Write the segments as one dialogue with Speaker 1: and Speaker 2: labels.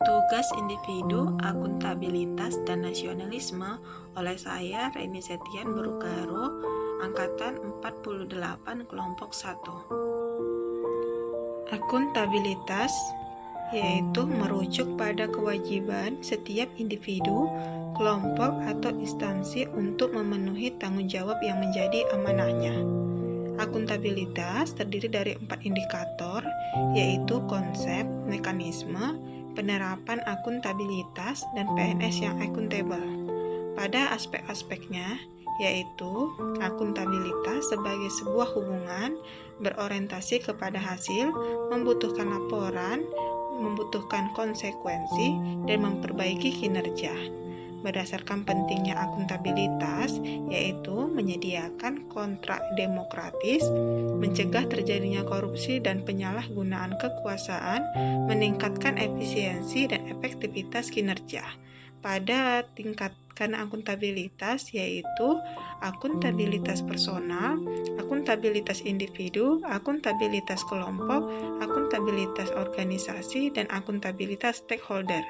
Speaker 1: Tugas individu, akuntabilitas, dan nasionalisme oleh saya, Reni Setian Berukaro, Angkatan 48, Kelompok 1. Akuntabilitas yaitu merujuk pada kewajiban setiap individu, kelompok, atau instansi untuk memenuhi tanggung jawab yang menjadi amanahnya. Akuntabilitas terdiri dari 4 indikator, yaitu konsep, mekanisme, penerapan akuntabilitas, dan PNS yang akuntabel. Pada aspek-aspeknya, yaitu akuntabilitas sebagai sebuah hubungan berorientasi kepada hasil, membutuhkan laporan, membutuhkan konsekuensi, dan memperbaiki kinerja. Berdasarkan pentingnya akuntabilitas, yaitu menyediakan kontrak demokratis, mencegah terjadinya korupsi dan penyalahgunaan kekuasaan, meningkatkan efisiensi dan efektivitas kinerja. Pada tingkatkan akuntabilitas, yaitu akuntabilitas personal, akuntabilitas individu, akuntabilitas kelompok, akuntabilitas organisasi, dan akuntabilitas stakeholder.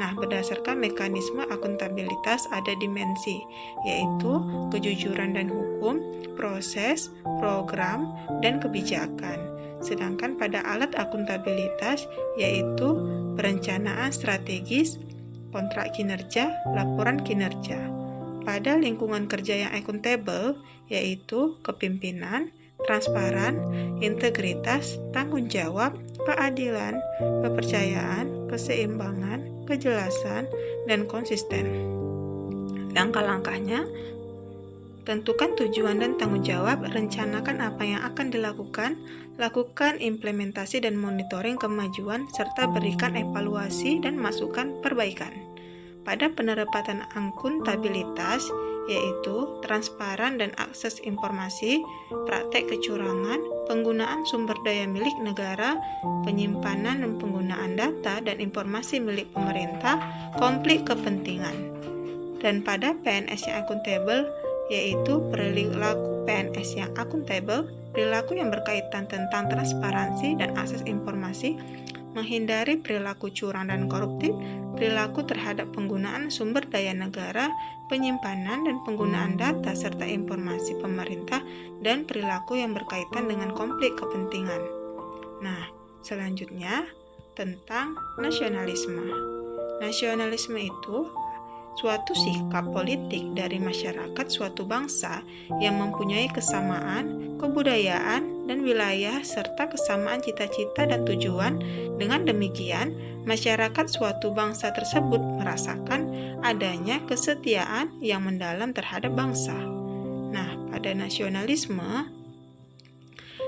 Speaker 1: Nah, berdasarkan mekanisme akuntabilitas ada dimensi, yaitu kejujuran dan hukum, proses, program, dan kebijakan. Sedangkan pada alat akuntabilitas, yaitu perencanaan strategis, kontrak kinerja, laporan kinerja. Pada lingkungan kerja yang akuntabel, yaitu kepimpinan, transparan, integritas, tanggung jawab, keadilan, kepercayaan, keseimbangan, kejelasan, dan konsisten. Langkah-langkahnya: tentukan tujuan dan tanggung jawab, rencanakan apa yang akan dilakukan, lakukan implementasi dan monitoring kemajuan, serta berikan evaluasi dan masukan perbaikan. Pada penerapan akuntabilitas, yaitu transparan dan akses informasi, praktek kecurangan, penggunaan sumber daya milik negara, penyimpanan dan penggunaan data dan informasi milik pemerintah, konflik kepentingan. Dan pada PNS yang akuntabel, yaitu perilaku PNS yang akuntabel, perilaku yang berkaitan tentang transparansi dan akses informasi, menghindari perilaku curang dan koruptif, perilaku terhadap penggunaan sumber daya negara, penyimpanan dan penggunaan data serta informasi pemerintah, dan perilaku yang berkaitan dengan konflik kepentingan. Nah, selanjutnya tentang nasionalisme. Nasionalisme itu suatu sikap politik dari masyarakat suatu bangsa yang mempunyai kesamaan, kebudayaan, dan wilayah serta kesamaan cita-cita dan tujuan. Dengan demikian, masyarakat suatu bangsa tersebut merasakan adanya kesetiaan yang mendalam terhadap bangsa. Nah, pada nasionalisme,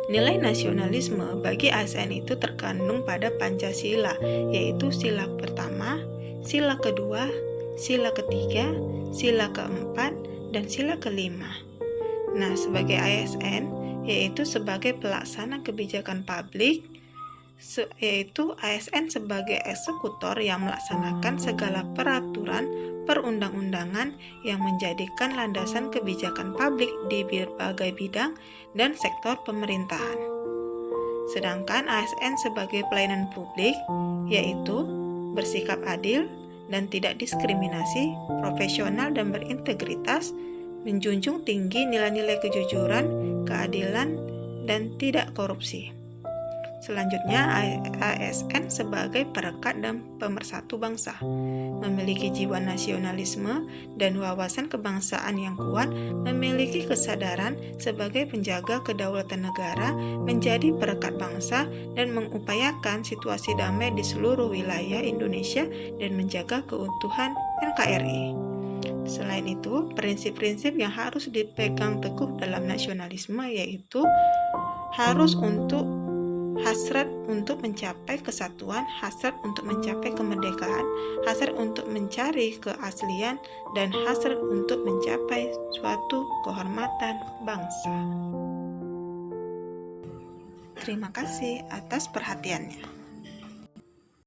Speaker 1: nilai nasionalisme bagi ASN itu terkandung pada Pancasila, yaitu sila pertama, sila kedua, sila ketiga, sila keempat, dan sila kelima. Nah, sebagai ASN, yaitu sebagai pelaksana kebijakan publik, yaitu ASN sebagai eksekutor yang melaksanakan segala peraturan perundang-undangan yang menjadikan landasan kebijakan publik di berbagai bidang dan sektor pemerintahan. Sedangkan ASN sebagai pelayanan publik, yaitu bersikap adil dan tidak diskriminasi, profesional dan berintegritas, menjunjung tinggi nilai-nilai kejujuran, keadilan, dan tidak korupsi. Selanjutnya, ASN sebagai perekat dan pemersatu bangsa, memiliki jiwa nasionalisme dan wawasan kebangsaan yang kuat, memiliki kesadaran sebagai penjaga kedaulatan negara, menjadi perekat bangsa, dan mengupayakan situasi damai di seluruh wilayah Indonesia dan menjaga keutuhan NKRI. Selain itu, prinsip-prinsip yang harus dipegang teguh dalam nasionalisme yaitu hasrat untuk mencapai kesatuan, hasrat untuk mencapai kemerdekaan, hasrat untuk mencari keaslian, dan hasrat untuk mencapai suatu kehormatan bangsa. Terima kasih atas perhatiannya.